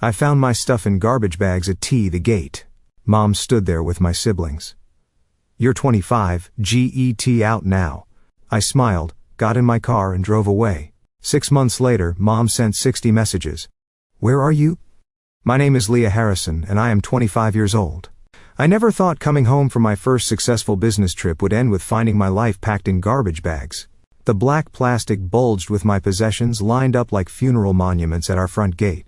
I found my stuff in garbage bags at the gate. Mom stood there with my siblings. "You're 25, get out now." I smiled, got in my car and drove away. 6 months later, Mom sent 60 messages. "Where are you?" "My name is Leah Harrison and I am 25 years old." I never thought coming home from my first successful business trip would end with finding my life packed in garbage bags. The black plastic bulged with my possessions lined up like funeral monuments at our front gate.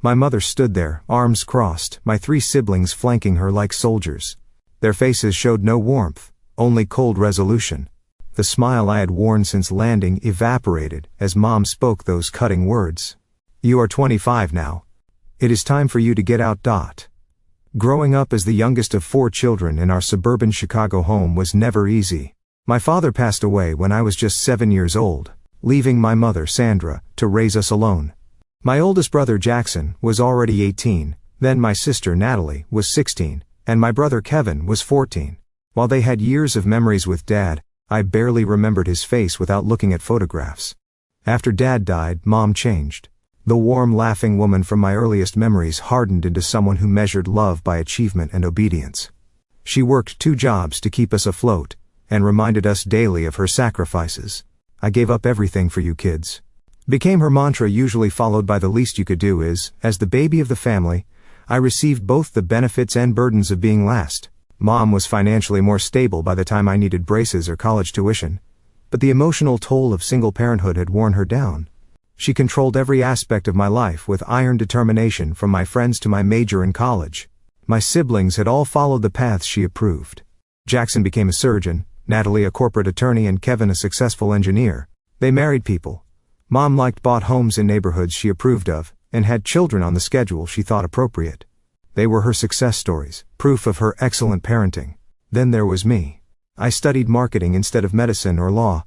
My mother stood there, arms crossed, my 3 siblings flanking her like soldiers. Their faces showed no warmth, only cold resolution. The smile I had worn since landing evaporated as Mom spoke those cutting words. "You are 25 now. It is time for you to get out." Growing up as the youngest of 4 children in our suburban Chicago home was never easy. My father passed away when I was just 7 years old, leaving my mother, Sandra, to raise us alone. My oldest brother, Jackson, was already 18, then my sister, Natalie, was 16, and my brother, Kevin, was 14. While they had years of memories with Dad, I barely remembered his face without looking at photographs. After Dad died, Mom changed. The warm, laughing woman from my earliest memories hardened into someone who measured love by achievement and obedience. She worked 2 jobs to keep us afloat, and reminded us daily of her sacrifices. "I gave up everything for you kids," became her mantra, usually followed by "the least you could do is." As the baby of the family, I received both the benefits and burdens of being last. Mom was financially more stable by the time I needed braces or college tuition, but the emotional toll of single parenthood had worn her down. She controlled every aspect of my life with iron determination, from my friends to my major in college. My siblings had all followed the paths she approved. Jackson became a surgeon, Natalie a corporate attorney, and Kevin a successful engineer. They married people. Mom bought homes in neighborhoods she approved of, and had children on the schedule she thought appropriate. They were her success stories, proof of her excellent parenting. Then there was me. I studied marketing instead of medicine or law,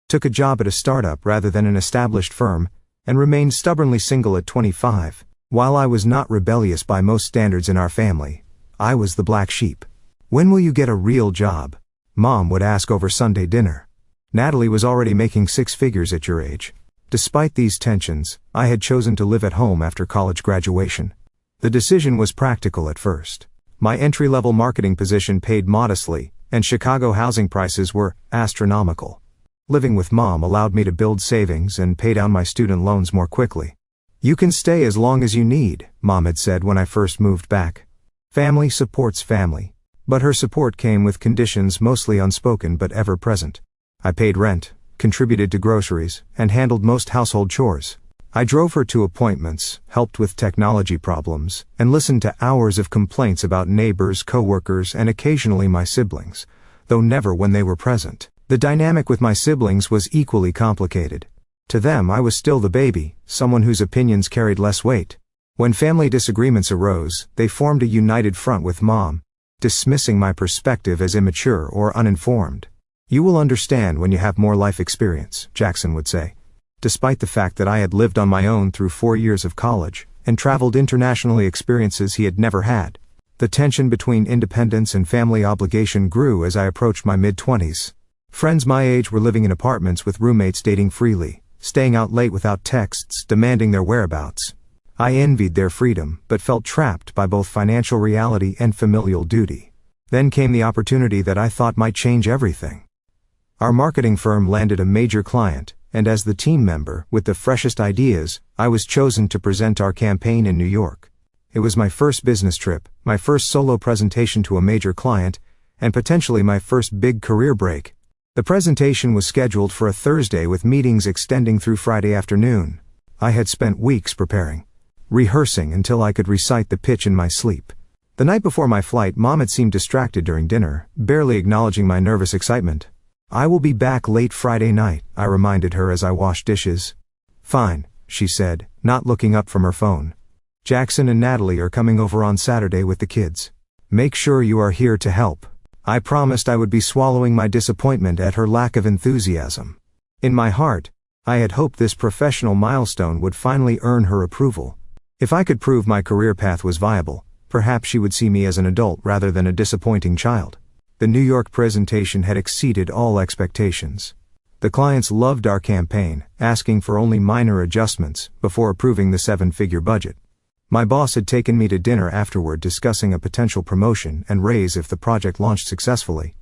took a job at a startup rather than an established firm, and remained stubbornly single at 25. While I was not rebellious by most standards in our family, I was the black sheep. "When will you get a real job?" Mom would ask over Sunday dinner. Natalie was already making 6 figures at your age. Despite these tensions, I had chosen to live at home after college graduation. The decision was practical at first. My entry-level marketing position paid modestly, and Chicago housing prices were astronomical. Living with Mom allowed me to build savings and pay down my student loans more quickly. "You can stay as long as you need," Mom had said when I first moved back. Family supports family. But her support came with conditions mostly unspoken but ever present. I paid rent, contributed to groceries, and handled most household chores. I drove her to appointments, helped with technology problems, and listened to hours of complaints about neighbors, coworkers, and occasionally my siblings, though never when they were present. The dynamic with my siblings was equally complicated. To them, I was still the baby, someone whose opinions carried less weight. When family disagreements arose, they formed a united front with Mom, dismissing my perspective as immature or uninformed. "You will understand when you have more life experience," Jackson would say. Despite the fact that I had lived on my own through 4 years of college, and traveled internationally, experiences he had never had. The tension between independence and family obligation grew as I approached my mid-20s. Friends my age were living in apartments with roommates, dating freely, staying out late without texts, demanding their whereabouts. I envied their freedom, but felt trapped by both financial reality and familial duty. Then came the opportunity that I thought might change everything. Our marketing firm landed a major client, and as the team member with the freshest ideas, I was chosen to present our campaign in New York. It was my first business trip, my first solo presentation to a major client, and potentially my first big career break. The presentation was scheduled for a Thursday with meetings extending through Friday afternoon. I had spent weeks preparing, rehearsing until I could recite the pitch in my sleep. The night before my flight, Mom had seemed distracted during dinner, barely acknowledging my nervous excitement. "I will be back late Friday night," I reminded her as I washed dishes. "Fine," she said, not looking up from her phone. "Jackson and Natalie are coming over on Saturday with the kids. Make sure you are here to help." I promised I would be swallowing my disappointment at her lack of enthusiasm. In my heart, I had hoped this professional milestone would finally earn her approval. If I could prove my career path was viable, perhaps she would see me as an adult rather than a disappointing child. The New York presentation had exceeded all expectations. The clients loved our campaign, asking for only minor adjustments before approving the 7-figure budget. My boss had taken me to dinner afterward discussing a potential promotion and raise if the project launched successfully.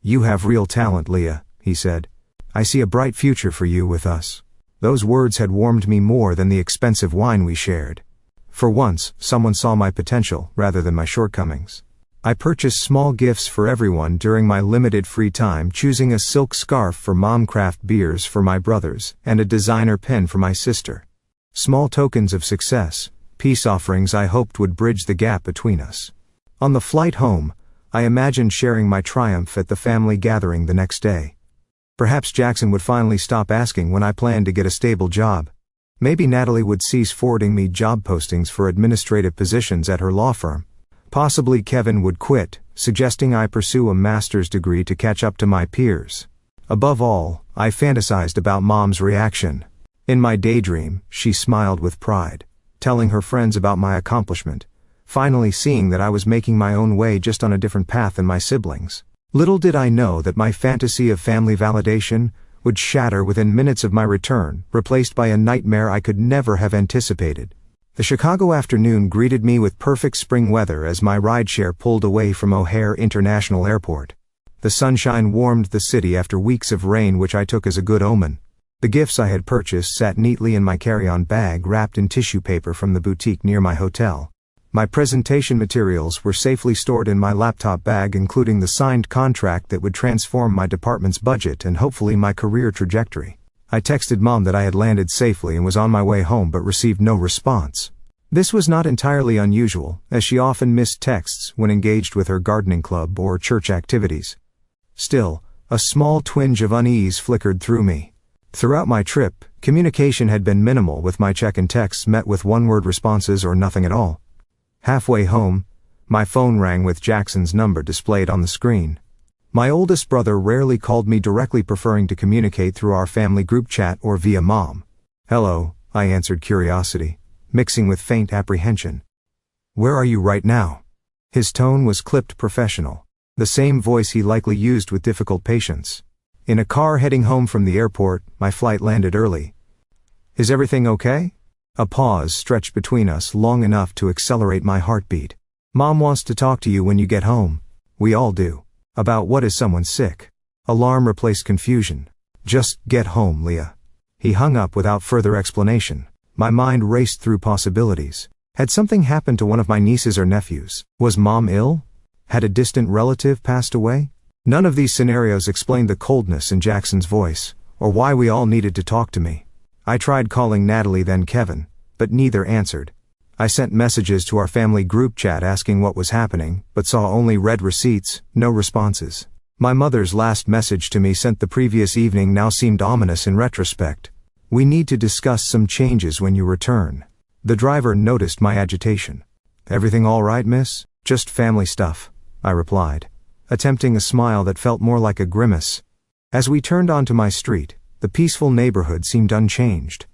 "You have real talent, Leah," he said. "I see a bright future for you with us." Those words had warmed me more than the expensive wine we shared. For once, someone saw my potential rather than my shortcomings. I purchased small gifts for everyone during my limited free time, choosing a silk scarf for Mom, craft beers for my brothers, and a designer pen for my sister. Small tokens of success, peace offerings I hoped would bridge the gap between us. On the flight home, I imagined sharing my triumph at the family gathering the next day. Perhaps Jackson would finally stop asking when I planned to get a stable job. Maybe Natalie would cease forwarding me job postings for administrative positions at her law firm. Possibly Kevin would quit, suggesting I pursue a master's degree to catch up to my peers. Above all, I fantasized about Mom's reaction. In my daydream, she smiled with pride, telling her friends about my accomplishment, finally seeing that I was making my own way just on a different path than my siblings. Little did I know that my fantasy of family validation would shatter within minutes of my return, replaced by a nightmare I could never have anticipated. The Chicago afternoon greeted me with perfect spring weather as my rideshare pulled away from O'Hare International Airport. The sunshine warmed the city after weeks of rain, which I took as a good omen. The gifts I had purchased sat neatly in my carry-on bag wrapped in tissue paper from the boutique near my hotel. My presentation materials were safely stored in my laptop bag, including the signed contract that would transform my department's budget and hopefully my career trajectory. I texted Mom that I had landed safely and was on my way home, but received no response. This was not entirely unusual, as she often missed texts when engaged with her gardening club or church activities. Still, a small twinge of unease flickered through me. Throughout my trip, communication had been minimal, with my check-in texts met with one-word responses or nothing at all. Halfway home, my phone rang with Jackson's number displayed on the screen. My oldest brother rarely called me directly, preferring to communicate through our family group chat or via Mom. "Hello," I answered, curiosity mixing with faint apprehension. "Where are you right now?" His tone was clipped professional, the same voice he likely used with difficult patients. "In a car heading home from the airport. My flight landed early." "Is everything okay?" A pause stretched between us, long enough to accelerate my heartbeat. "Mom wants to talk to you when you get home." "We all do." "About what? Is someone sick?" Alarm replaced confusion. "Just get home, Leah." He hung up without further explanation. My mind raced through possibilities. Had something happened to one of my nieces or nephews? Was Mom ill? Had a distant relative passed away? None of these scenarios explained the coldness in Jackson's voice, or why we all needed to talk to me. I tried calling Natalie, then Kevin, but neither answered. I sent messages to our family group chat asking what was happening, but saw only read receipts, no responses. My mother's last message to me, sent the previous evening, now seemed ominous in retrospect. "We need to discuss some changes when you return." The driver noticed my agitation. "Everything all right, miss?" "Just family stuff," I replied, attempting a smile that felt more like a grimace. As we turned onto my street, the peaceful neighborhood seemed unchanged.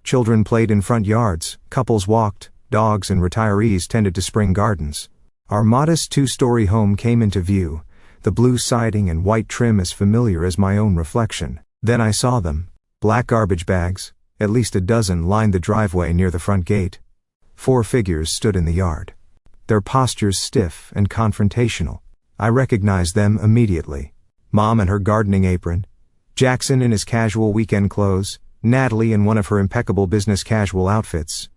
Children played in front yards, couples walked, dogs and retirees tended to spring gardens. Our modest two-story home came into view, the blue siding and white trim as familiar as my own reflection. Then I saw them. Black garbage bags, at least a dozen, lined the driveway near the front gate. 4 figures stood in the yard, their postures stiff and confrontational. I recognized them immediately. Mom in her gardening apron, Jackson in his casual weekend clothes, Natalie in one of her impeccable business casual outfits,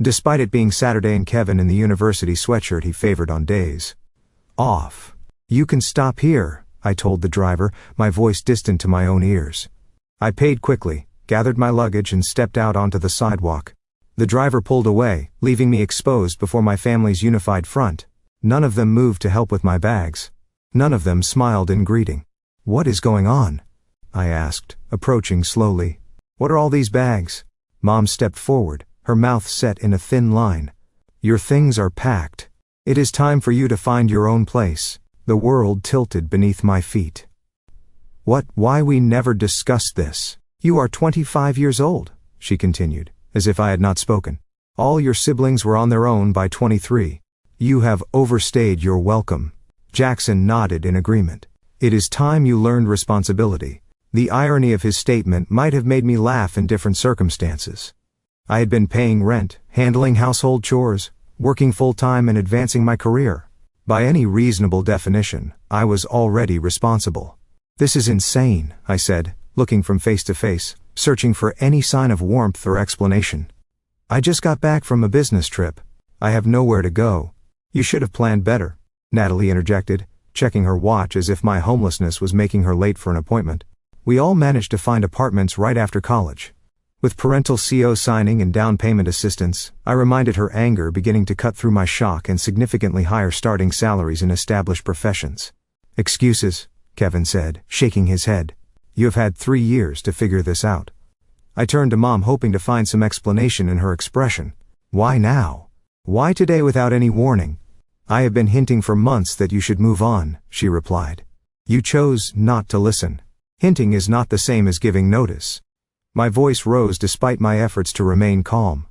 despite it being Saturday, and Kevin in the university sweatshirt he favored on days off. "You can stop here," I told the driver, my voice distant to my own ears. I paid quickly, gathered my luggage and stepped out onto the sidewalk. The driver pulled away, leaving me exposed before my family's unified front. None of them moved to help with my bags. None of them smiled in greeting. "What is going on?" I asked, approaching slowly. "What are all these bags?" Mom stepped forward, her mouth set in a thin line. "Your things are packed. It is time for you to find your own place." The world tilted beneath my feet. "What? Why, we never discussed this." "You are 25 years old," she continued, as if I had not spoken. "All your siblings were on their own by 23. You have overstayed your welcome." Jackson nodded in agreement. "It is time you learned responsibility." The irony of his statement might have made me laugh in different circumstances. I had been paying rent, handling household chores, working full-time and advancing my career. By any reasonable definition, I was already responsible. This is insane, I said, looking from face to face, searching for any sign of warmth or explanation. I just got back from a business trip. I have nowhere to go. You should have planned better, Natalie interjected, checking her watch as if my homelessness was making her late for an appointment. We all managed to find apartments right after college. With parental CO signing and down payment assistance, I reminded her anger beginning to cut through my shock and significantly higher starting salaries in established professions. Excuses, Kevin said, shaking his head. You have had 3 years to figure this out. I turned to Mom hoping to find some explanation in her expression. Why now? Why today without any warning? I have been hinting for months that you should move on, she replied. You chose not to listen. Hinting is not the same as giving notice. My voice rose despite my efforts to remain calm.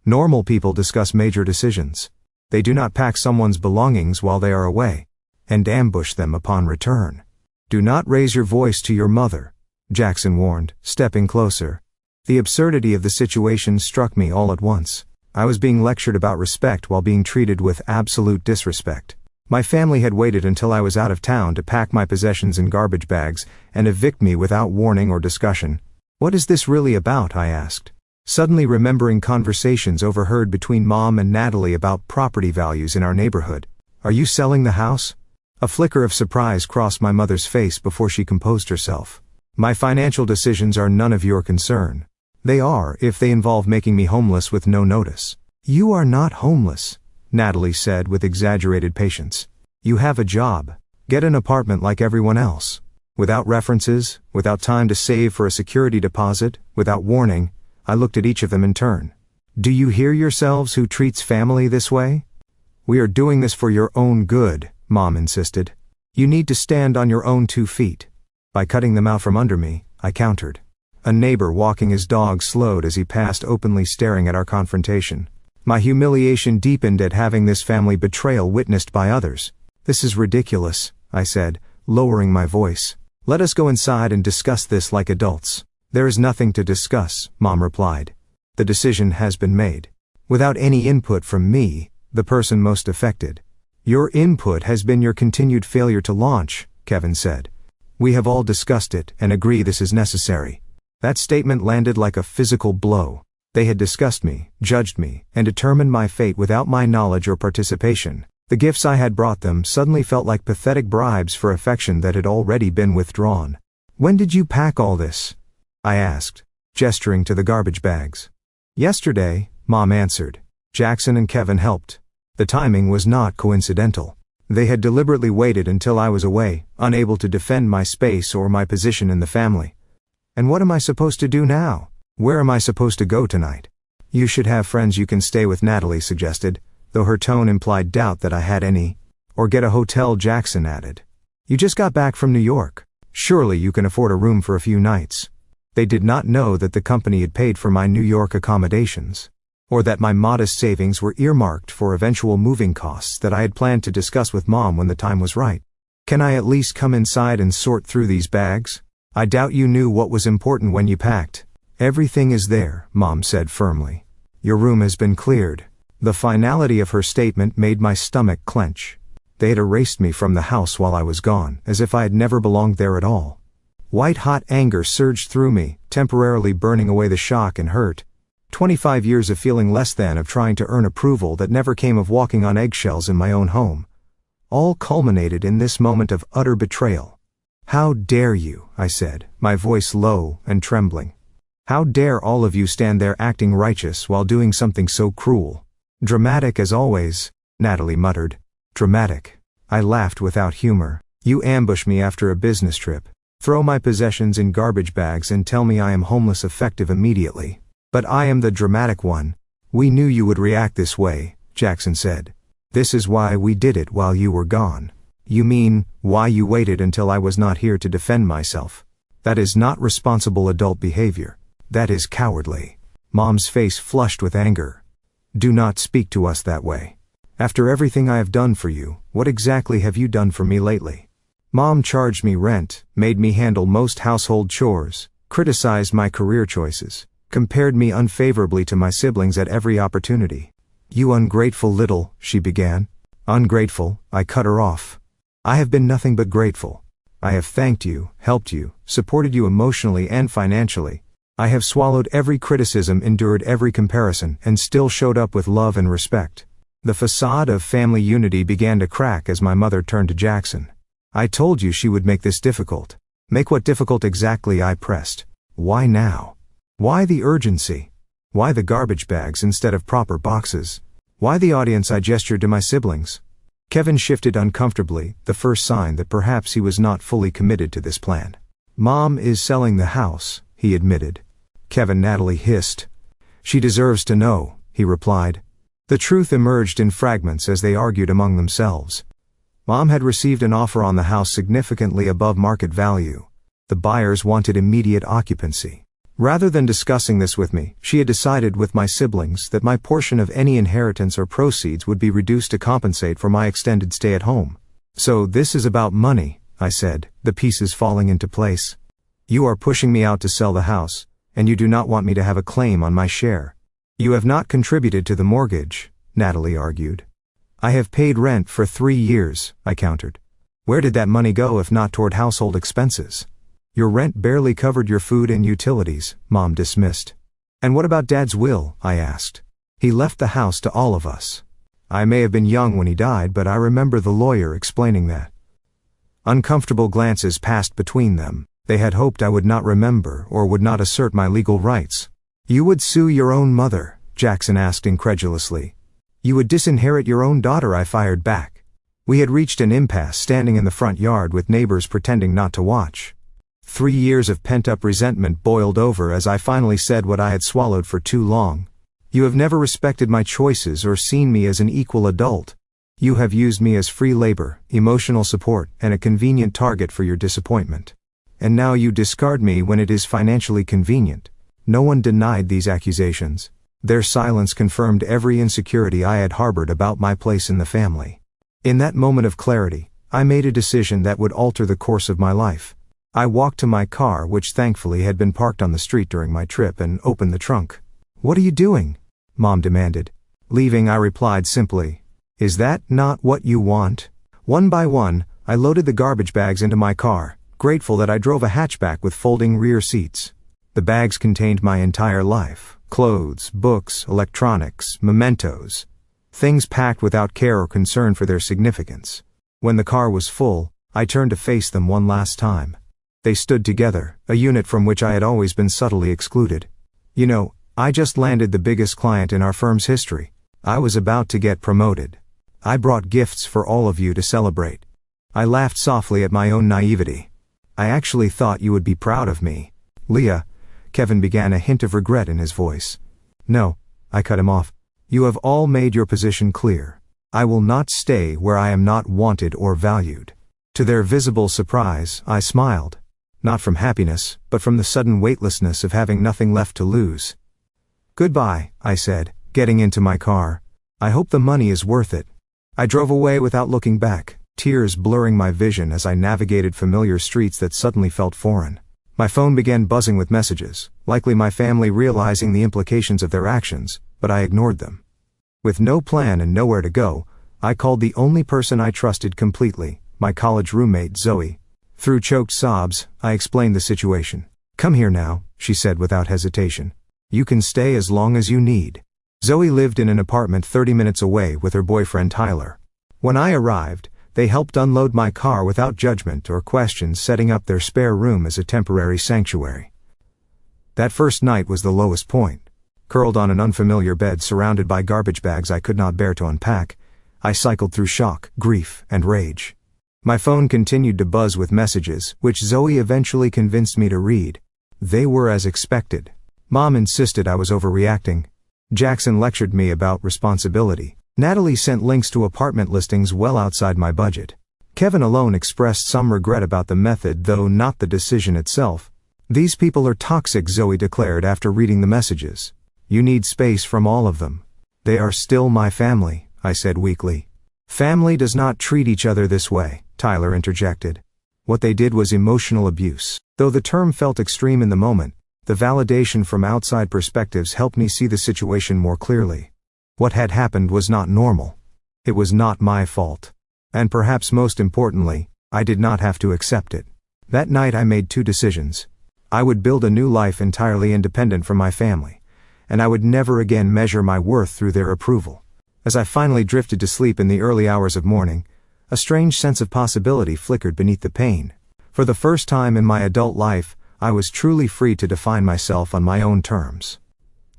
Normal people discuss major decisions. They do not pack someone's belongings while they are away, and ambush them upon return. Do not raise your voice to your mother, Jackson warned, stepping closer. The absurdity of the situation struck me all at once. I was being lectured about respect while being treated with absolute disrespect. My family had waited until I was out of town to pack my possessions in garbage bags and evict me without warning or discussion. What is this really about? I asked, suddenly remembering conversations overheard between Mom and Natalie about property values in our neighborhood. Are you selling the house? A flicker of surprise crossed my mother's face before she composed herself. My financial decisions are none of your concern. They are if they involve making me homeless with no notice. You are not homeless, Natalie said with exaggerated patience. You have a job. Get an apartment like everyone else. Without references, without time to save for a security deposit, without warning, I looked at each of them in turn. Do you hear yourselves who treats family this way? We are doing this for your own good, Mom insisted. You need to stand on your own 2 feet. By cutting them out from under me, I countered. A neighbor walking his dog slowed as he passed, openly staring at our confrontation. My humiliation deepened at having this family betrayal witnessed by others. This is ridiculous, I said, lowering my voice. Let us go inside and discuss this like adults. There is nothing to discuss, Mom replied. The decision has been made. Without any input from me, the person most affected. Your input has been your continued failure to launch, Kevin said. We have all discussed it and agree this is necessary. That statement landed like a physical blow. They had discussed me, judged me, and determined my fate without my knowledge or participation. The gifts I had brought them suddenly felt like pathetic bribes for affection that had already been withdrawn. When did you pack all this? I asked, gesturing to the garbage bags. Yesterday, Mom answered. Jackson and Kevin helped. The timing was not coincidental. They had deliberately waited until I was away, unable to defend my space or my position in the family. And what am I supposed to do now? Where am I supposed to go tonight? You should have friends you can stay with, Natalie suggested, though her tone implied doubt that I had any. Or get a hotel, Jackson added. You just got back from New York. Surely you can afford a room for a few nights. They did not know that the company had paid for my New York accommodations, or that my modest savings were earmarked for eventual moving costs that I had planned to discuss with Mom when the time was right. Can I at least come inside and sort through these bags? I doubt you knew what was important when you packed. Everything is there, Mom said firmly. Your room has been cleared. The finality of her statement made my stomach clench. They had erased me from the house while I was gone, as if I had never belonged there at all. White-hot anger surged through me, temporarily burning away the shock and hurt. 25 years of feeling less than, of trying to earn approval that never came of walking on eggshells in my own home. All culminated in this moment of utter betrayal. How dare you, I said, my voice low and trembling. How dare all of you stand there acting righteous while doing something so cruel? Dramatic as always, Natalie muttered. Dramatic. I laughed without humor. You ambush me after a business trip, throw my possessions in garbage bags and tell me I am homeless effective immediately. But I am the dramatic one. We knew you would react this way, Jackson said. This is why we did it while you were gone. You mean, why you waited until I was not here to defend myself? That is not responsible adult behavior. That is cowardly. Mom's face flushed with anger. Do not speak to us that way. After everything I have done for you, what exactly have you done for me lately? Mom charged me rent, made me handle most household chores, criticized my career choices, compared me unfavorably to my siblings at every opportunity. "You ungrateful little," she began. "Ungrateful," I cut her off. "I have been nothing but grateful. I have thanked you, helped you, supported you emotionally and financially. I have swallowed every criticism, endured every comparison, and still showed up with love and respect." The facade of family unity began to crack as my mother turned to Jackson. "I told you she would make this difficult." "Make what difficult exactly?" I pressed. "Why now? Why the urgency? Why the garbage bags instead of proper boxes? Why the audience?" I gestured to my siblings. Kevin shifted uncomfortably, the first sign that perhaps he was not fully committed to this plan. "Mom is selling the house," he admitted. "Kevin," Natalie hissed. "She deserves to know," he replied. The truth emerged in fragments as they argued among themselves. Mom had received an offer on the house significantly above market value. The buyers wanted immediate occupancy. Rather than discussing this with me, she had decided with my siblings that my portion of any inheritance or proceeds would be reduced to compensate for my extended stay at home. "So this is about money," I said, the pieces falling into place. "You are pushing me out to sell the house, and you do not want me to have a claim on my share." "You have not contributed to the mortgage," Natalie argued. "I have paid rent for 3 years," I countered. "Where did that money go if not toward household expenses?" "Your rent barely covered your food and utilities," Mom dismissed. "And what about Dad's will?" I asked. "He left the house to all of us. I may have been young when he died, but I remember the lawyer explaining that." Uncomfortable glances passed between them. They had hoped I would not remember or would not assert my legal rights. "You would sue your own mother?" Jackson asked incredulously. "You would disinherit your own daughter?" I fired back. We had reached an impasse standing in the front yard with neighbors pretending not to watch. 3 years of pent-up resentment boiled over as I finally said what I had swallowed for too long. "You have never respected my choices or seen me as an equal adult. You have used me as free labor, emotional support, and a convenient target for your disappointment. And now you discard me when it is financially convenient." No one denied these accusations. Their silence confirmed every insecurity I had harbored about my place in the family. In that moment of clarity, I made a decision that would alter the course of my life. I walked to my car, which thankfully had been parked on the street during my trip, and opened the trunk. "What are you doing?" Mom demanded. "Leaving," I replied simply. "Is that not what you want?" One by one, I loaded the garbage bags into my car, grateful that I drove a hatchback with folding rear seats. The bags contained my entire life: clothes, books, electronics, mementos. Things packed without care or concern for their significance. When the car was full, I turned to face them one last time. They stood together, a unit from which I had always been subtly excluded. "You know, I just landed the biggest client in our firm's history. I was about to get promoted. I brought gifts for all of you to celebrate." I laughed softly at my own naivety. "I actually thought you would be proud of me." "Leah," Kevin began, a hint of regret in his voice. "No," I cut him off. "You have all made your position clear. I will not stay where I am not wanted or valued." To their visible surprise, I smiled. Not from happiness, but from the sudden weightlessness of having nothing left to lose. "Goodbye," I said, getting into my car. "I hope the money is worth it." I drove away without looking back, tears blurring my vision as I navigated familiar streets that suddenly felt foreign. My phone began buzzing with messages, likely my family realizing the implications of their actions, but I ignored them. With no plan and nowhere to go, I called the only person I trusted completely, my college roommate Zoe. Through choked sobs, I explained the situation. "Come here now," she said without hesitation. "You can stay as long as you need." Zoe lived in an apartment 30 minutes away with her boyfriend Tyler. When I arrived, they helped unload my car without judgment or questions, setting up their spare room as a temporary sanctuary. That first night was the lowest point. Curled on an unfamiliar bed surrounded by garbage bags I could not bear to unpack, I cycled through shock, grief, and rage. My phone continued to buzz with messages, which Zoe eventually convinced me to read. They were as expected. Mom insisted I was overreacting. Jackson lectured me about responsibility. Natalie sent links to apartment listings well outside my budget. Kevin alone expressed some regret about the method, though not the decision itself. "These people are toxic," Zoe declared after reading the messages. "You need space from all of them." "They are still my family," I said weakly. "Family does not treat each other this way," Tyler interjected. "What they did was emotional abuse." Though the term felt extreme in the moment, The validation from outside perspectives helped me see the situation more clearly. What had happened was not normal. It was not my fault. And perhaps most importantly, I did not have to accept it. That night I made two decisions. I would build a new life entirely independent from my family, and I would never again measure my worth through their approval. As I finally drifted to sleep in the early hours of morning, a strange sense of possibility flickered beneath the pain. For the first time in my adult life, I was truly free to define myself on my own terms.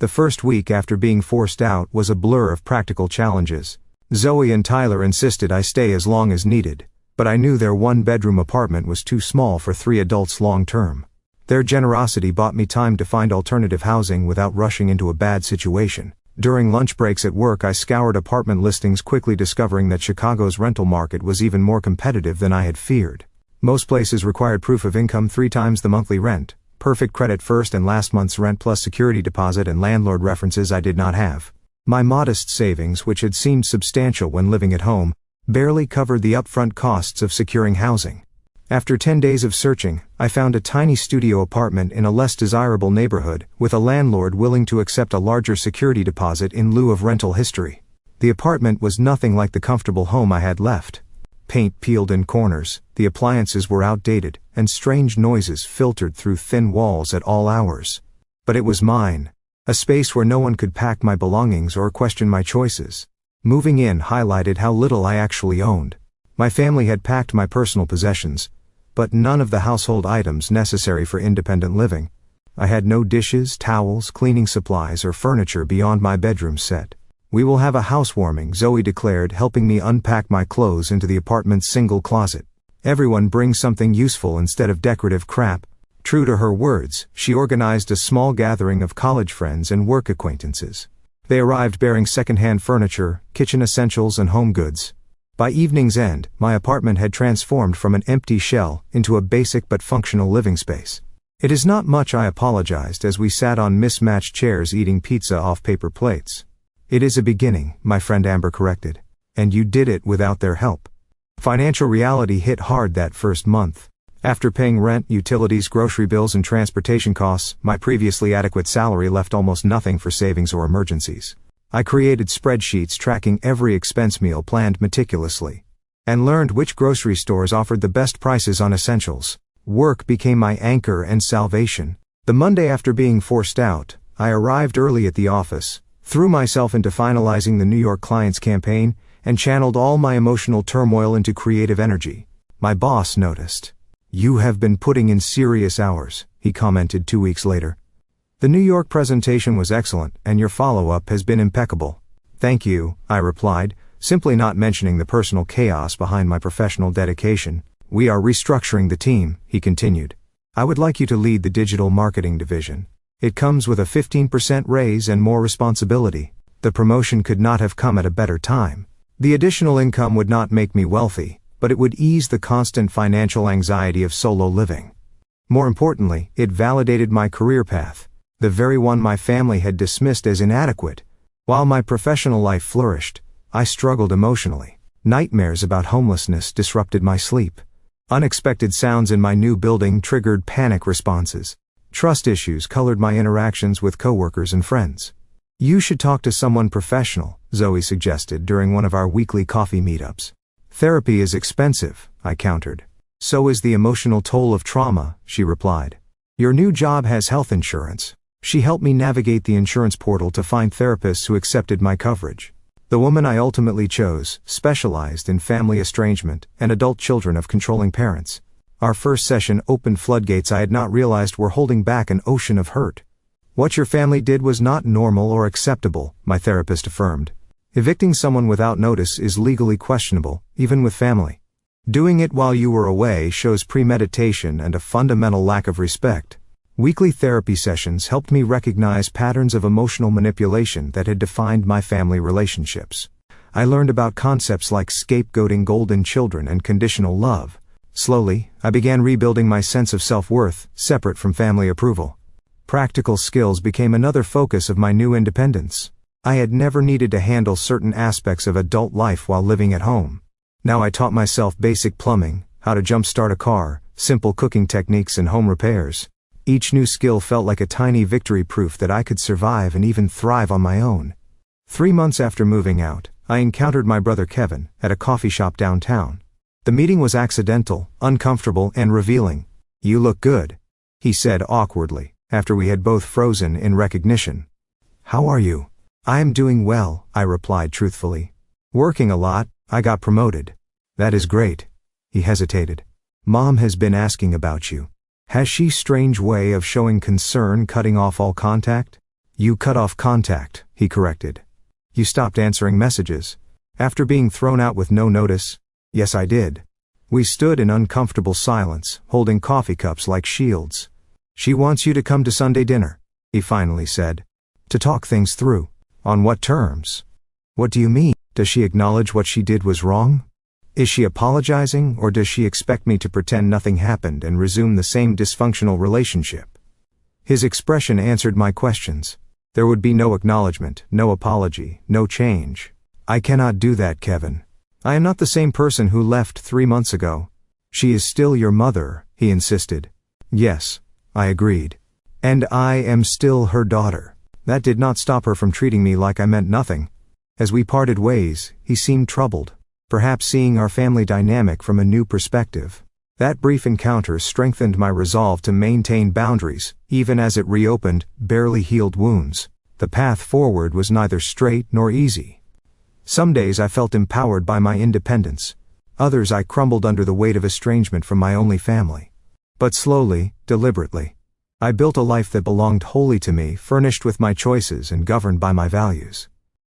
The first week after being forced out was a blur of practical challenges. Zoe and Tyler insisted I stay as long as needed, but I knew their one-bedroom apartment was too small for 3 adults long-term. Their generosity bought me time to find alternative housing without rushing into a bad situation. During lunch breaks at work, I scoured apartment listings, quickly discovering that Chicago's rental market was even more competitive than I had feared. Most places required proof of income 3 times the monthly rent, perfect credit first and last month's rent plus security deposit, and landlord references I did not have. My modest savings, which had seemed substantial when living at home, barely covered the upfront costs of securing housing. After 10 days of searching, I found a tiny studio apartment in a less desirable neighborhood, with a landlord willing to accept a larger security deposit in lieu of rental history. The apartment was nothing like the comfortable home I had left. Paint peeled in corners, the appliances were outdated, and strange noises filtered through thin walls at all hours. But it was mine, a space where no one could pack my belongings or question my choices. Moving in highlighted how little I actually owned. My family had packed my personal possessions, but none of the household items necessary for independent living. I had no dishes, towels, cleaning supplies, or furniture beyond my bedroom set. "We will have a housewarming," Zoe declared, helping me unpack my clothes into the apartment's single closet. "Everyone brings something useful instead of decorative crap." True to her words, she organized a small gathering of college friends and work acquaintances. They arrived bearing second-hand furniture, kitchen essentials, and home goods. By evening's end, my apartment had transformed from an empty shell into a basic but functional living space. "It is not much," I apologized as we sat on mismatched chairs eating pizza off paper plates. "It is a beginning," my friend Amber corrected. "And you did it without their help." Financial reality hit hard that first month. After paying rent, utilities, grocery bills, and transportation costs, my previously adequate salary left almost nothing for savings or emergencies. I created spreadsheets tracking every expense, meal planned meticulously, and learned which grocery stores offered the best prices on essentials. Work became my anchor and salvation. The Monday after being forced out, I arrived early at the office, threw myself into finalizing the New York clients campaign, and channeled all my emotional turmoil into creative energy. My boss noticed. "You have been putting in serious hours," he commented 2 weeks later. "The New York presentation was excellent, and your follow-up has been impeccable." "Thank you," I replied, simply not mentioning the personal chaos behind my professional dedication. "We are restructuring the team," he continued. "I would like you to lead the digital marketing division. It comes with a 15% raise and more responsibility." The promotion could not have come at a better time. The additional income would not make me wealthy, but it would ease the constant financial anxiety of solo living. More importantly, it validated my career path, the very one my family had dismissed as inadequate. While my professional life flourished, I struggled emotionally. Nightmares about homelessness disrupted my sleep. Unexpected sounds in my new building triggered panic responses. Trust issues colored my interactions with coworkers and friends. "You should talk to someone professional," Zoe suggested during one of our weekly coffee meetups. "Therapy is expensive," I countered. "So is the emotional toll of trauma," she replied. "Your new job has health insurance." She helped me navigate the insurance portal to find therapists who accepted my coverage. The woman I ultimately chose specialized in family estrangement and adult children of controlling parents. Our first session opened floodgates I had not realized were holding back an ocean of hurt. "What your family did was not normal or acceptable," my therapist affirmed. "Evicting someone without notice is legally questionable, even with family. Doing it while you were away shows premeditation and a fundamental lack of respect." Weekly therapy sessions helped me recognize patterns of emotional manipulation that had defined my family relationships. I learned about concepts like scapegoating, golden children, and conditional love. Slowly, I began rebuilding my sense of self-worth, separate from family approval. Practical skills became another focus of my new independence. I had never needed to handle certain aspects of adult life while living at home. Now I taught myself basic plumbing, how to jumpstart a car, simple cooking techniques, and home repairs. Each new skill felt like a tiny victory, proof that I could survive and even thrive on my own. 3 months after moving out, I encountered my brother Kevin at a coffee shop downtown. The meeting was accidental, uncomfortable, and revealing. "You look good," he said awkwardly, after we had both frozen in recognition. "How are you?" "I am doing well," I replied truthfully. "Working a lot, I got promoted." "That is great." He hesitated. "Mom has been asking about you." "Has she? Strange way of showing concern, cutting off all contact?" "You cut off contact," he corrected. "You stopped answering messages. After being thrown out with no notice?" "Yes, I did." We stood in uncomfortable silence, holding coffee cups like shields. "She wants you to come to Sunday dinner," he finally said. "To talk things through." "On what terms?" "What do you mean? Does she acknowledge what she did was wrong? Is she apologizing, or does she expect me to pretend nothing happened and resume the same dysfunctional relationship?" His expression answered my questions. There would be no acknowledgement, no apology, no change. "I cannot do that, Kevin. I am not the same person who left 3 months ago." "She is still your mother," he insisted. "Yes," I agreed. "And I am still her daughter." That did not stop her from treating me like I meant nothing. As we parted ways, he seemed troubled, perhaps seeing our family dynamic from a new perspective. That brief encounter strengthened my resolve to maintain boundaries, even as it reopened barely healed wounds. The path forward was neither straight nor easy. Some days I felt empowered by my independence. Others I crumbled under the weight of estrangement from my only family. But slowly, deliberately, I built a life that belonged wholly to me, furnished with my choices and governed by my values.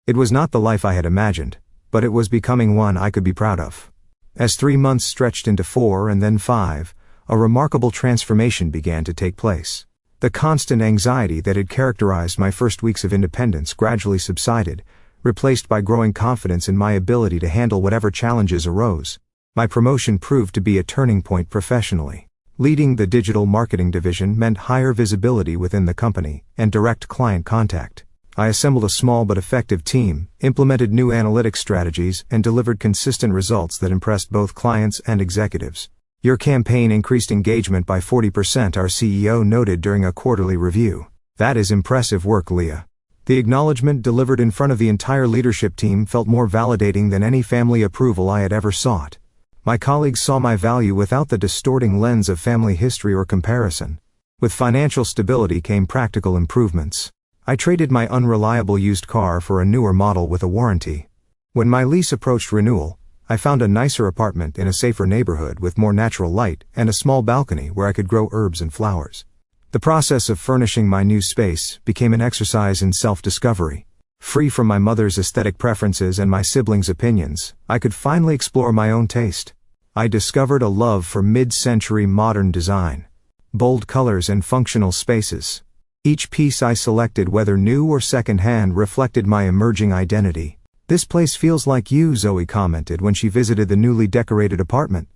It was not the life I had imagined, but it was becoming one I could be proud of. As 3 months stretched into 4 and then 5, a remarkable transformation began to take place. The constant anxiety that had characterized my first weeks of independence gradually subsided, replaced by growing confidence in my ability to handle whatever challenges arose. My promotion proved to be a turning point professionally. Leading the digital marketing division meant higher visibility within the company and direct client contact. I assembled a small but effective team, implemented new analytics strategies, and delivered consistent results that impressed both clients and executives. "Your campaign increased engagement by 40%, our CEO noted during a quarterly review. "That is impressive work, Leah." The acknowledgement delivered in front of the entire leadership team felt more validating than any family approval I had ever sought. My colleagues saw my value without the distorting lens of family history or comparison. With financial stability came practical improvements. I traded my unreliable used car for a newer model with a warranty. When my lease approached renewal, I found a nicer apartment in a safer neighborhood with more natural light and a small balcony where I could grow herbs and flowers. The process of furnishing my new space became an exercise in self-discovery. Free from my mother's aesthetic preferences and my siblings' opinions, I could finally explore my own taste. I discovered a love for mid-century modern design, bold colors and functional spaces. Each piece I selected, whether new or second-hand, reflected my emerging identity. "This place feels like you," Zoe commented when she visited the newly decorated apartment.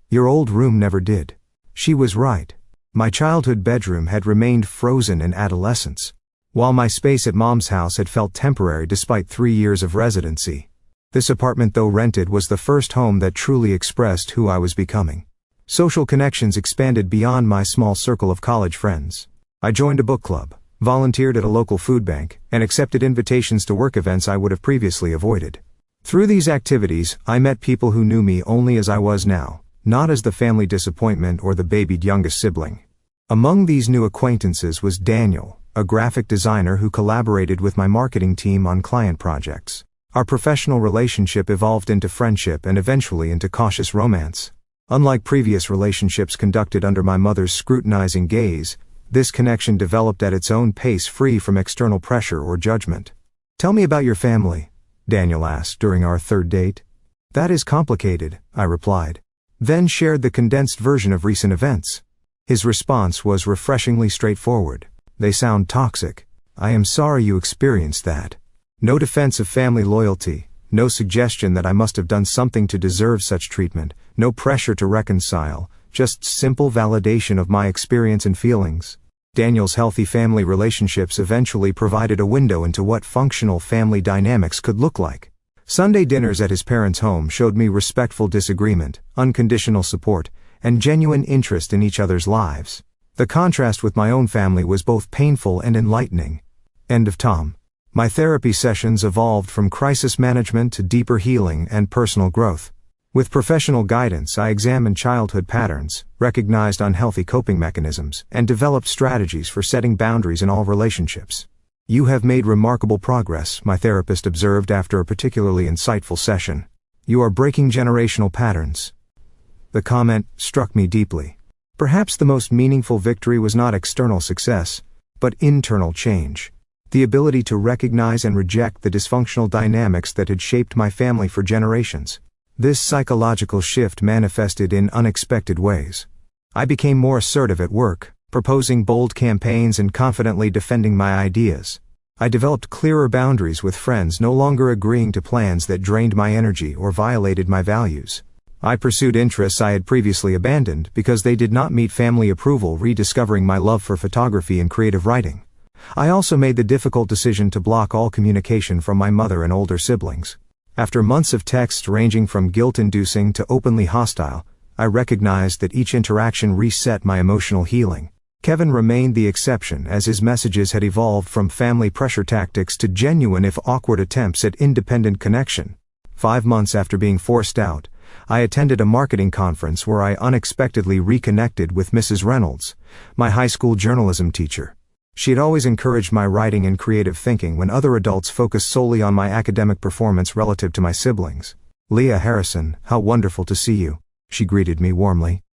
"Your old room never did." She was right. My childhood bedroom had remained frozen in adolescence, while my space at Mom's house had felt temporary despite 3 years of residency. This apartment, though rented, was the first home that truly expressed who I was becoming. Social connections expanded beyond my small circle of college friends. I joined a book club, volunteered at a local food bank, and accepted invitations to work events I would have previously avoided. Through these activities, I met people who knew me only as I was now, not as the family disappointment or the babied youngest sibling. Among these new acquaintances was Daniel, a graphic designer who collaborated with my marketing team on client projects. Our professional relationship evolved into friendship and eventually into cautious romance. Unlike previous relationships conducted under my mother's scrutinizing gaze, this connection developed at its own pace, free from external pressure or judgment. "Tell me about your family," Daniel asked during our third date. "That is complicated," I replied, then shared the condensed version of recent events. His response was refreshingly straightforward. "They sound toxic. I am sorry you experienced that." No defense of family loyalty, no suggestion that I must have done something to deserve such treatment, no pressure to reconcile, just simple validation of my experience and feelings. Daniel's healthy family relationships eventually provided a window into what functional family dynamics could look like. Sunday dinners at his parents' home showed me respectful disagreement, unconditional support, and genuine interest in each other's lives. The contrast with my own family was both painful and enlightening. End of Tom. My therapy sessions evolved from crisis management to deeper healing and personal growth. With professional guidance, I examined childhood patterns, recognized unhealthy coping mechanisms, and developed strategies for setting boundaries in all relationships. You have made remarkable progress, my therapist observed after a particularly insightful session. You are breaking generational patterns. The comment struck me deeply. Perhaps the most meaningful victory was not external success, but internal change. The ability to recognize and reject the dysfunctional dynamics that had shaped my family for generations. This psychological shift manifested in unexpected ways. I became more assertive at work, proposing bold campaigns and confidently defending my ideas. I developed clearer boundaries with friends, no longer agreeing to plans that drained my energy or violated my values. I pursued interests I had previously abandoned because they did not meet family approval, rediscovering my love for photography and creative writing. I also made the difficult decision to block all communication from my mother and older siblings. After months of texts ranging from guilt-inducing to openly hostile, I recognized that each interaction reset my emotional healing. Kevin remained the exception, as his messages had evolved from family pressure tactics to genuine if awkward attempts at independent connection. 5 months after being forced out, I attended a marketing conference where I unexpectedly reconnected with Mrs. Reynolds, my high school journalism teacher. She had always encouraged my writing and creative thinking when other adults focused solely on my academic performance relative to my siblings. "Leah Harrison, how wonderful to see you," she greeted me warmly.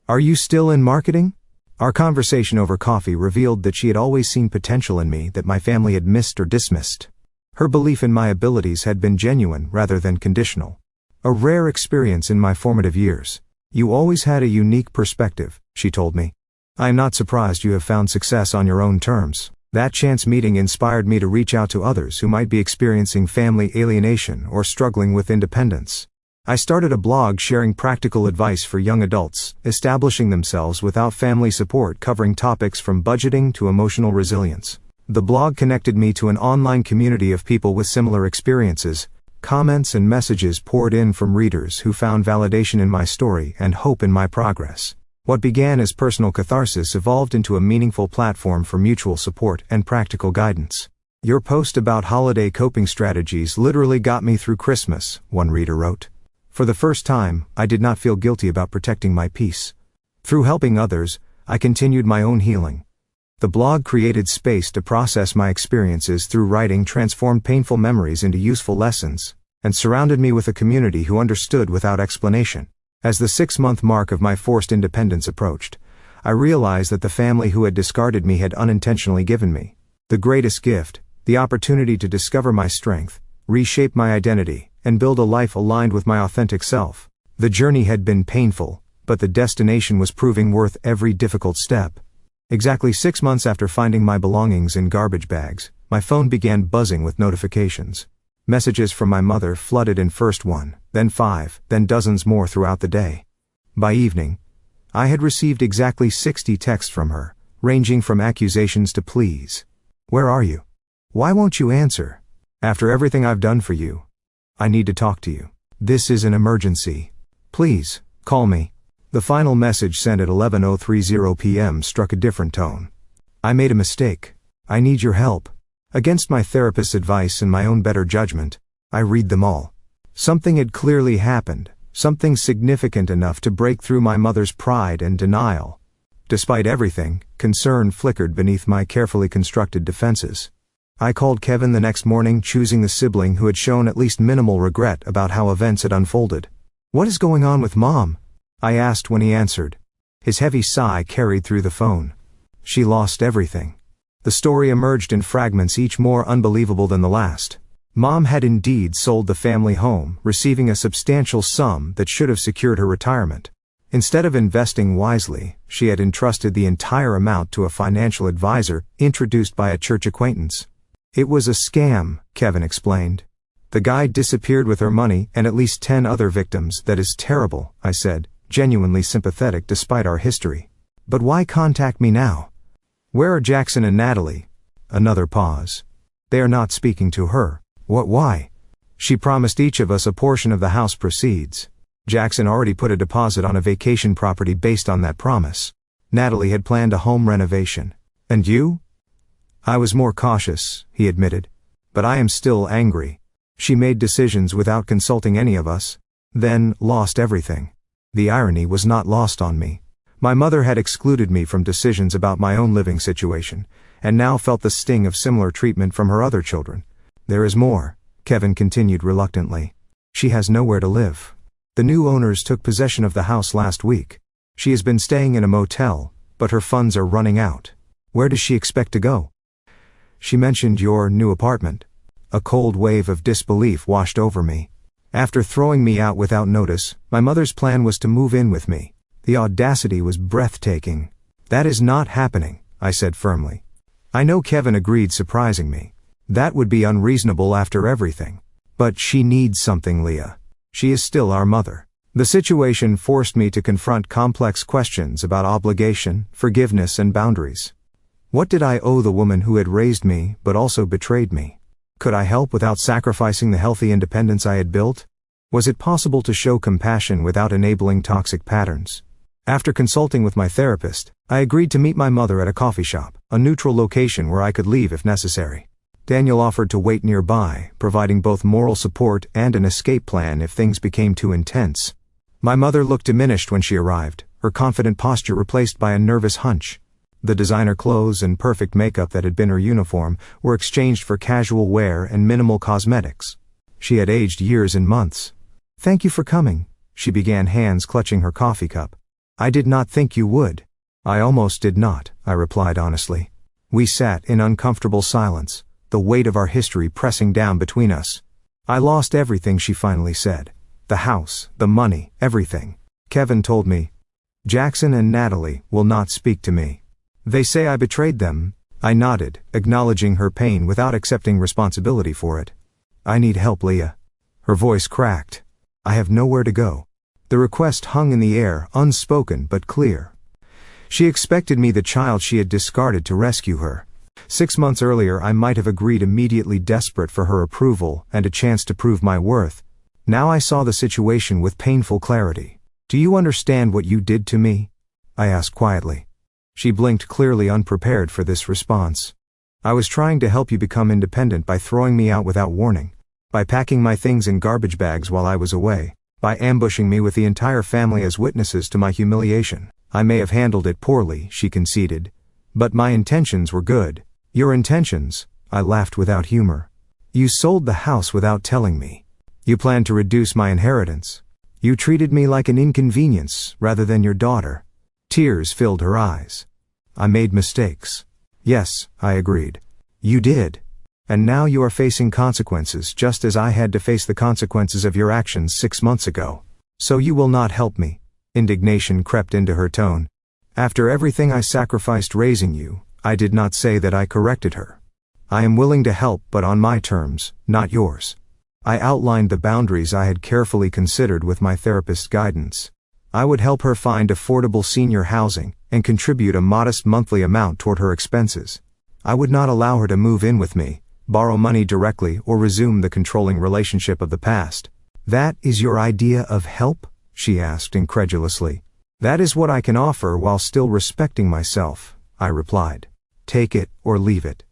"Are you still in marketing?" Our conversation over coffee revealed that she had always seen potential in me that my family had missed or dismissed. Her belief in my abilities had been genuine rather than conditional. A rare experience in my formative years. "You always had a unique perspective," she told me. "I am not surprised you have found success on your own terms." That chance meeting inspired me to reach out to others who might be experiencing family alienation or struggling with independence. I started a blog sharing practical advice for young adults, establishing themselves without family support, covering topics from budgeting to emotional resilience. The blog connected me to an online community of people with similar experiences. Comments and messages poured in from readers who found validation in my story and hope in my progress. What began as personal catharsis evolved into a meaningful platform for mutual support and practical guidance. "Your post about holiday coping strategies literally got me through Christmas," one reader wrote. "For the first time, I did not feel guilty about protecting my peace. Through helping others, I continued my own healing." The blog created space to process my experiences through writing, transformed painful memories into useful lessons, and surrounded me with a community who understood without explanation. As the 6-month mark of my forced independence approached, I realized that the family who had discarded me had unintentionally given me the greatest gift, the opportunity to discover my strength, reshape my identity, and build a life aligned with my authentic self. The journey had been painful, but the destination was proving worth every difficult step. Exactly 6 months after finding my belongings in garbage bags, my phone began buzzing with notifications. Messages from my mother flooded in, first 1, then 5, then dozens more throughout the day. By evening, I had received exactly 60 texts from her, ranging from accusations to pleas. "Where are you? Why won't you answer? After everything I've done for you. I need to talk to you. This is an emergency. Please, call me." The final message, sent at 11:30 p.m., struck a different tone. "I made a mistake. I need your help." Against my therapist's advice and my own better judgment, I read them all. Something had clearly happened, something significant enough to break through my mother's pride and denial. Despite everything, concern flickered beneath my carefully constructed defenses. I called Kevin the next morning, choosing the sibling who had shown at least minimal regret about how events had unfolded. "What is going on with Mom?" I asked when he answered. His heavy sigh carried through the phone. "She lost everything." The story emerged in fragments, each more unbelievable than the last. Mom had indeed sold the family home, receiving a substantial sum that should have secured her retirement. Instead of investing wisely, she had entrusted the entire amount to a financial advisor introduced by a church acquaintance. "It was a scam," Kevin explained. "The guy disappeared with her money and at least 10 other victims." "That is terrible," I said, genuinely sympathetic despite our history. "But why contact me now? Where are Jackson and Natalie?" Another pause. "They are not speaking to her." Why?" "She promised each of us a portion of the house proceeds. Jackson already put a deposit on a vacation property based on that promise. Natalie had planned a home renovation. And you? I was more cautious, he admitted. But I am still angry. She made decisions without consulting any of us, then lost everything. The irony was not lost on me. My mother had excluded me from decisions about my own living situation, and now felt the sting of similar treatment from her other children. There is more, Kevin continued reluctantly. She has nowhere to live. The new owners took possession of the house last week. She has been staying in a motel, but her funds are running out. Where does she expect to go? She mentioned your new apartment. A cold wave of disbelief washed over me. After throwing me out without notice, my mother's plan was to move in with me. The audacity was breathtaking. That is not happening, I said firmly. I know, Kevin agreed, surprising me. That would be unreasonable after everything. But she needs something, Leah. She is still our mother. The situation forced me to confront complex questions about obligation, forgiveness, and boundaries. What did I owe the woman who had raised me but also betrayed me? Could I help without sacrificing the healthy independence I had built? Was it possible to show compassion without enabling toxic patterns? After consulting with my therapist, I agreed to meet my mother at a coffee shop, a neutral location where I could leave if necessary. Daniel offered to wait nearby, providing both moral support and an escape plan if things became too intense. My mother looked diminished when she arrived, her confident posture replaced by a nervous hunch. The designer clothes and perfect makeup that had been her uniform were exchanged for casual wear and minimal cosmetics. She had aged years in months. "Thank you for coming," she began, hands clutching her coffee cup. "I did not think you would." "I almost did not," I replied honestly. We sat in uncomfortable silence, the weight of our history pressing down between us. "I lost everything," she finally said. "The house, the money, everything. Kevin told me. Jackson and Natalie will not speak to me. They say I betrayed them." I nodded, acknowledging her pain without accepting responsibility for it. "I need help, Leah." Her voice cracked. "I have nowhere to go." The request hung in the air, unspoken but clear. She expected me, the child she had discarded, to rescue her. 6 months earlier I might have agreed immediately, desperate for her approval and a chance to prove my worth. Now I saw the situation with painful clarity. "Do you understand what you did to me?" I asked quietly. She blinked, clearly unprepared for this response. "I was trying to help you become independent by throwing me out without warning, by packing my things in garbage bags while I was away, by ambushing me with the entire family as witnesses to my humiliation. I may have handled it poorly," she conceded, "but my intentions were good." "Your intentions?" I laughed without humor. "You sold the house without telling me. You planned to reduce my inheritance. You treated me like an inconvenience rather than your daughter." Tears filled her eyes. "I made mistakes." "Yes," I agreed. "You did. And now you are facing consequences, just as I had to face the consequences of your actions 6 months ago. So you will not help me." Indignation crept into her tone. "After everything I sacrificed raising you, I did not say that I corrected her. I am willing to help, but on my terms, not yours." I outlined the boundaries I had carefully considered with my therapist's guidance. I would help her find affordable senior housing and contribute a modest monthly amount toward her expenses. I would not allow her to move in with me, borrow money directly, or resume the controlling relationship of the past. "That is your idea of help?" she asked incredulously. "That is what I can offer while still respecting myself," I replied. "Take it or leave it."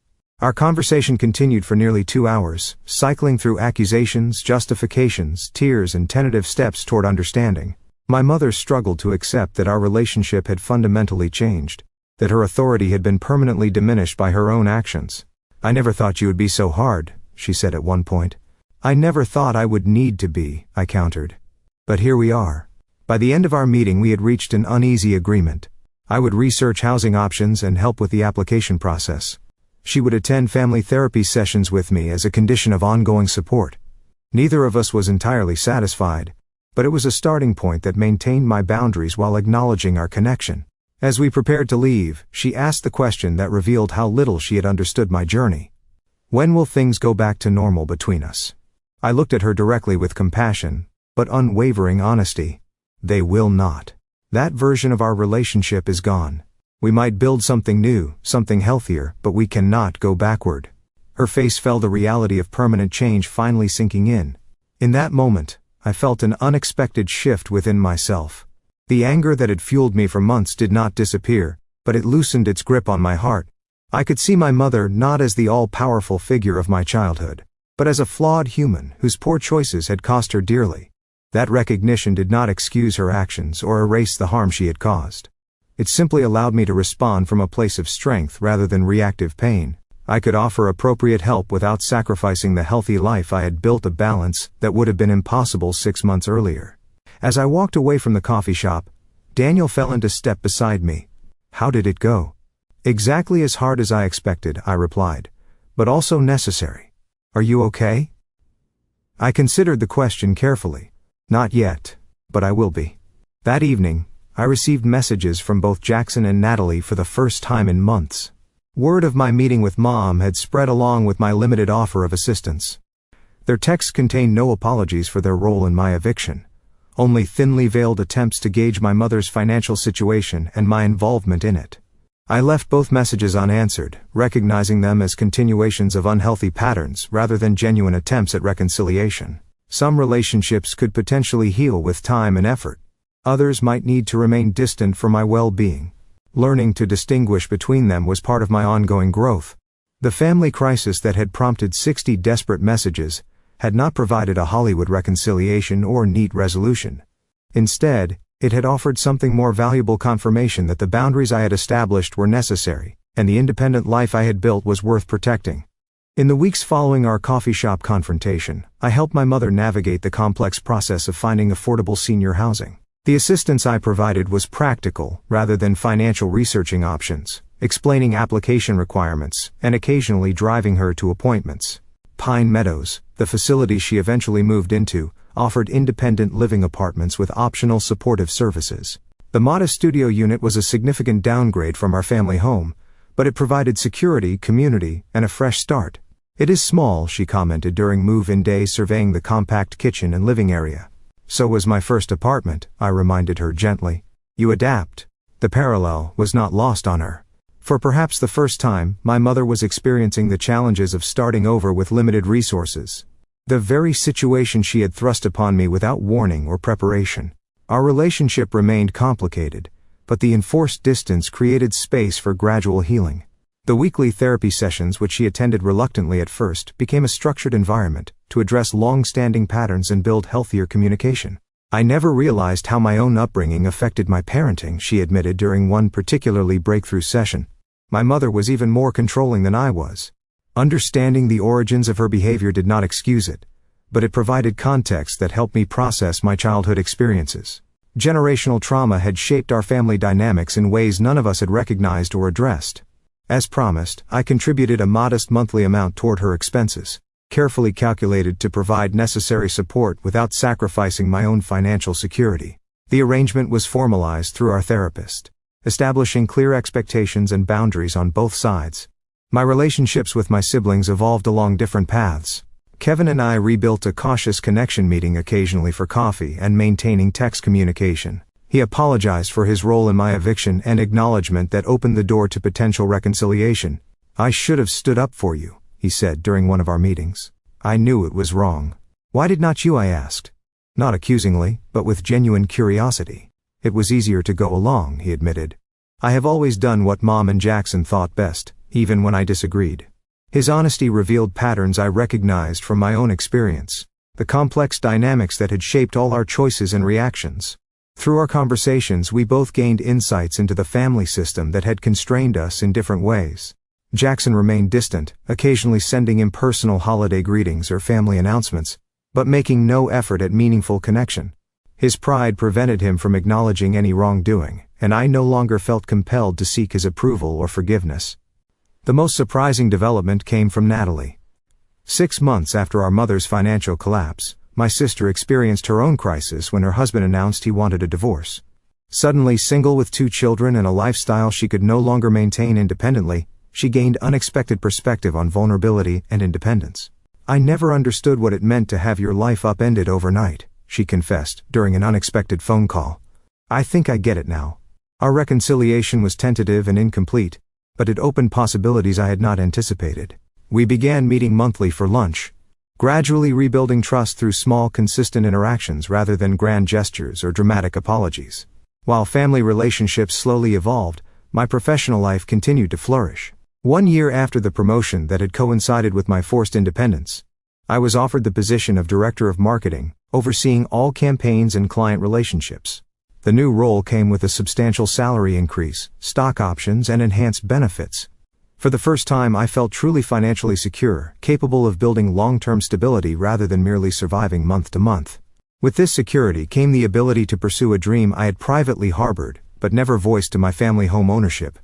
Our conversation continued for nearly 2 hours, cycling through accusations, justifications, tears, and tentative steps toward understanding. My mother struggled to accept that our relationship had fundamentally changed, that her authority had been permanently diminished by her own actions. "I never thought you would be so hard," she said at one point. "I never thought I would need to be," I countered. But here we are. By the end of our meeting we had reached an uneasy agreement. I would research housing options and help with the application process. She would attend family therapy sessions with me as a condition of ongoing support. Neither of us was entirely satisfied, but it was a starting point that maintained my boundaries while acknowledging our connection. As we prepared to leave, she asked the question that revealed how little she had understood my journey. "When will things go back to normal between us?" I looked at her directly with compassion, but unwavering honesty. "They will not. That version of our relationship is gone. We might build something new, something healthier, but we cannot go backward." Her face fell, the reality of permanent change finally sinking in. In that moment, I felt an unexpected shift within myself. The anger that had fueled me for months did not disappear, but it loosened its grip on my heart. I could see my mother not as the all-powerful figure of my childhood, but as a flawed human whose poor choices had cost her dearly. That recognition did not excuse her actions or erase the harm she had caused. It simply allowed me to respond from a place of strength rather than reactive pain. I could offer appropriate help without sacrificing the healthy life I had built, a balance that would have been impossible 6 months earlier. As I walked away from the coffee shop, Daniel fell into step beside me. "How did it go?" "Exactly as hard as I expected," I replied, "but also necessary. Are you okay?" I considered the question carefully. Not yet, but I will be. That evening, I received messages from both Jackson and Natalie for the first time in months. Word of my meeting with Mom had spread along with my limited offer of assistance. Their texts contained no apologies for their role in my eviction, only thinly veiled attempts to gauge my mother's financial situation and my involvement in it. I left both messages unanswered, recognizing them as continuations of unhealthy patterns rather than genuine attempts at reconciliation. Some relationships could potentially heal with time and effort. Others might need to remain distant for my well-being. Learning to distinguish between them was part of my ongoing growth. The family crisis that had prompted 60 desperate messages had not provided a Hollywood reconciliation or neat resolution. Instead, it had offered something more valuable: confirmation that the boundaries I had established were necessary, and the independent life I had built was worth protecting. In the weeks following our coffee shop confrontation, I helped my mother navigate the complex process of finding affordable senior housing. The assistance I provided was practical, rather than financial, researching options, explaining application requirements, and occasionally driving her to appointments. Pine Meadows, the facility she eventually moved into, offered independent living apartments with optional supportive services. The modest studio unit was a significant downgrade from our family home, but it provided security, community, and a fresh start. "It is small," she commented during move-in day, surveying the compact kitchen and living area. "So was my first apartment," I reminded her gently. "You adapt." The parallel was not lost on her. For perhaps the first time, my mother was experiencing the challenges of starting over with limited resources. The very situation she had thrust upon me without warning or preparation. Our relationship remained complicated, but the enforced distance created space for gradual healing. The weekly therapy sessions, which she attended reluctantly at first, became a structured environment to address long-standing patterns and build healthier communication. "I never realized how my own upbringing affected my parenting," she admitted during one particularly breakthrough session. "My mother was even more controlling than I was." Understanding the origins of her behavior did not excuse it, but it provided context that helped me process my childhood experiences. Generational trauma had shaped our family dynamics in ways none of us had recognized or addressed. As promised, I contributed a modest monthly amount toward her expenses, carefully calculated to provide necessary support without sacrificing my own financial security. The arrangement was formalized through our therapist, establishing clear expectations and boundaries on both sides. My relationships with my siblings evolved along different paths. Kevin and I rebuilt a cautious connection, meeting occasionally for coffee and maintaining text communication. He apologized for his role in my eviction and acknowledgement that opened the door to potential reconciliation. "I should have stood up for you," he said during one of our meetings. "I knew it was wrong." "Why did not you?" I asked. Not accusingly, but with genuine curiosity. "It was easier to go along," he admitted. "I have always done what Mom and Jackson thought best, even when I disagreed." His honesty revealed patterns I recognized from my own experience, the complex dynamics that had shaped all our choices and reactions. Through our conversations, we both gained insights into the family system that had constrained us in different ways. Jackson remained distant, occasionally sending impersonal holiday greetings or family announcements, but making no effort at meaningful connection. His pride prevented him from acknowledging any wrongdoing, and I no longer felt compelled to seek his approval or forgiveness. The most surprising development came from Natalie. 6 months after our mother's financial collapse, my sister experienced her own crisis when her husband announced he wanted a divorce. Suddenly single with 2 children and a lifestyle she could no longer maintain independently, she gained unexpected perspective on vulnerability and independence. "I never understood what it meant to have your life upended overnight," she confessed during an unexpected phone call. "I think I get it now." Our reconciliation was tentative and incomplete, but it opened possibilities I had not anticipated. We began meeting monthly for lunch, gradually rebuilding trust through small, consistent interactions rather than grand gestures or dramatic apologies. While family relationships slowly evolved, my professional life continued to flourish. 1 year after the promotion that had coincided with my forced independence, I was offered the position of Director of Marketing, overseeing all campaigns and client relationships. The new role came with a substantial salary increase, stock options, and enhanced benefits. For the first time, I felt truly financially secure, capable of building long-term stability rather than merely surviving month to month. With this security came the ability to pursue a dream I had privately harbored, but never voiced to my family: home ownership.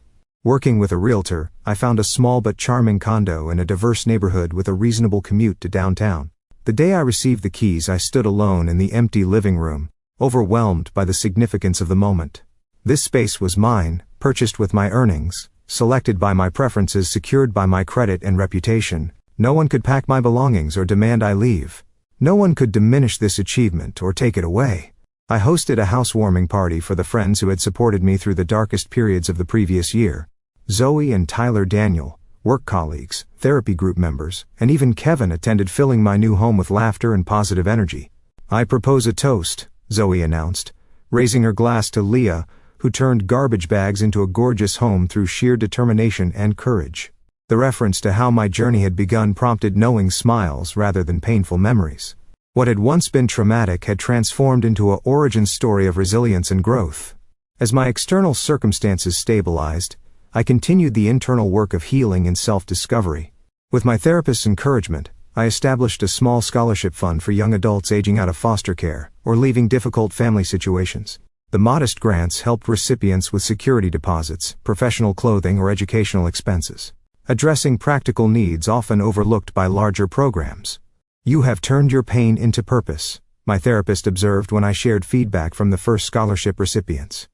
Working with a realtor, I found a small but charming condo in a diverse neighborhood with a reasonable commute to downtown. The day I received the keys, I stood alone in the empty living room, overwhelmed by the significance of the moment. This space was mine, purchased with my earnings, selected by my preferences, secured by my credit and reputation. No one could pack my belongings or demand I leave. No one could diminish this achievement or take it away. I hosted a housewarming party for the friends who had supported me through the darkest periods of the previous year. Zoe and Tyler Daniel, work colleagues, therapy group members, and even Kevin attended, filling my new home with laughter and positive energy. "I propose a toast," Zoe announced, raising her glass to Leah, who turned garbage bags into a gorgeous home through sheer determination and courage. The reference to how my journey had begun prompted knowing smiles rather than painful memories. What had once been traumatic had transformed into an origin story of resilience and growth. As my external circumstances stabilized, I continued the internal work of healing and self-discovery. With my therapist's encouragement, I established a small scholarship fund for young adults aging out of foster care or leaving difficult family situations. The modest grants helped recipients with security deposits, professional clothing, or educational expenses, addressing practical needs often overlooked by larger programs. "You have turned your pain into purpose," my therapist observed when I shared feedback from the first scholarship recipients.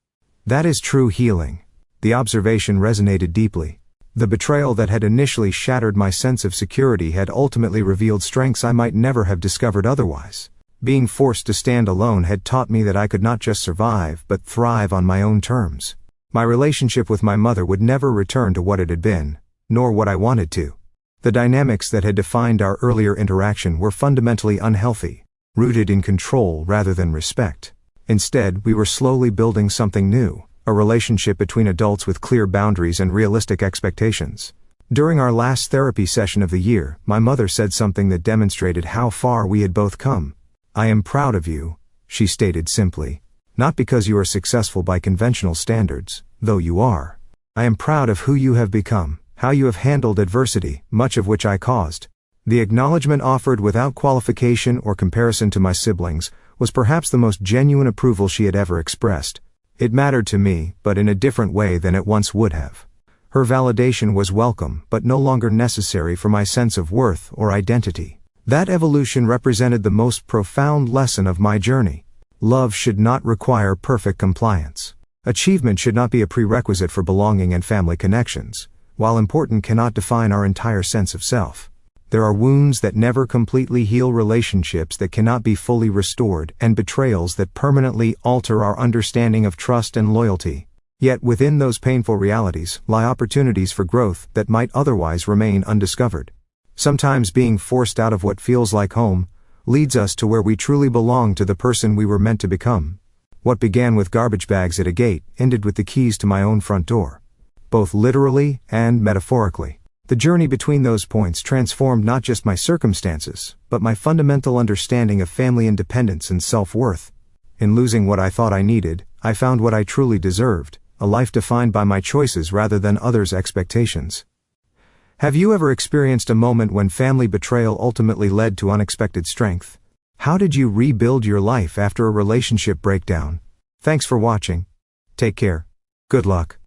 "That is true healing." The observation resonated deeply. The betrayal that had initially shattered my sense of security had ultimately revealed strengths I might never have discovered otherwise. Being forced to stand alone had taught me that I could not just survive but thrive on my own terms. My relationship with my mother would never return to what it had been, nor what I wanted to. The dynamics that had defined our earlier interaction were fundamentally unhealthy, rooted in control rather than respect. Instead, we were slowly building something new, a relationship between adults with clear boundaries and realistic expectations. During our last therapy session of the year, my mother said something that demonstrated how far we had both come. "I am proud of you," she stated simply. "Not because you are successful by conventional standards, though you are. I am proud of who you have become, how you have handled adversity, much of which I caused." The acknowledgement, offered without qualification or comparison to my siblings, was perhaps the most genuine approval she had ever expressed. It mattered to me, but in a different way than it once would have. Her validation was welcome, but no longer necessary for my sense of worth or identity. That evolution represented the most profound lesson of my journey. Love should not require perfect compliance. Achievement should not be a prerequisite for belonging, and family connections, while important, cannot define our entire sense of self. There are wounds that never completely heal, relationships that cannot be fully restored, and betrayals that permanently alter our understanding of trust and loyalty. Yet within those painful realities lie opportunities for growth that might otherwise remain undiscovered. Sometimes being forced out of what feels like home leads us to where we truly belong, to the person we were meant to become. What began with garbage bags at a gate ended with the keys to my own front door. Both literally and metaphorically. The journey between those points transformed not just my circumstances, but my fundamental understanding of family independence and self-worth. In losing what I thought I needed, I found what I truly deserved, a life defined by my choices rather than others' expectations. Have you ever experienced a moment when family betrayal ultimately led to unexpected strength? How did you rebuild your life after a relationship breakdown? Thanks for watching. Take care. Good luck.